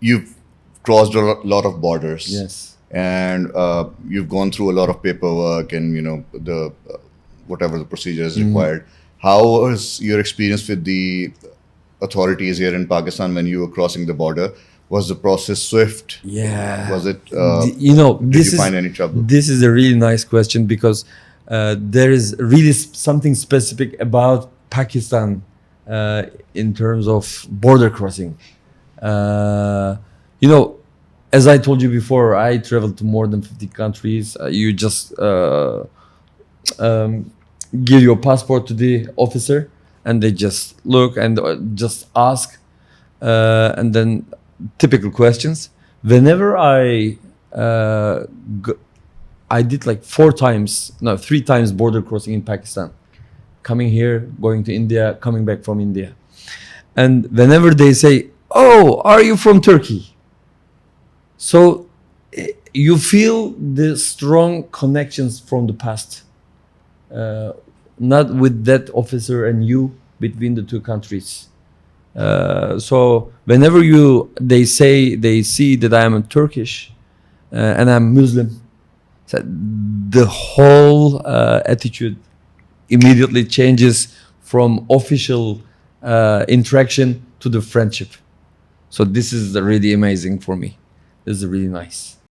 You've crossed a lot of borders. Yes. And you've gone through a lot of paperwork and the whatever the procedure is required. How was your experience with the authorities here in Pakistan when you were crossing the border? Was the process swift? Yeah. Was it? Did Did you find any trouble? This is a really nice question because there is really something specific about Pakistan in terms of border crossing. You know, as I told you before, I traveled to more than 50 countries. You just give your passport to the officer, and they just look and just ask, and then typical questions. Whenever I did like 3 times border crossing in Pakistan, coming here, going to India, coming back from India, and whenever they say, "Oh, are you from Turkey?" So you feel the strong connections from the past, not with that officer and you, between the two countries. So whenever they see that I am Turkish and I'm Muslim, so the whole attitude immediately changes from official interaction to the friendship. So this is really amazing for me. This is really nice.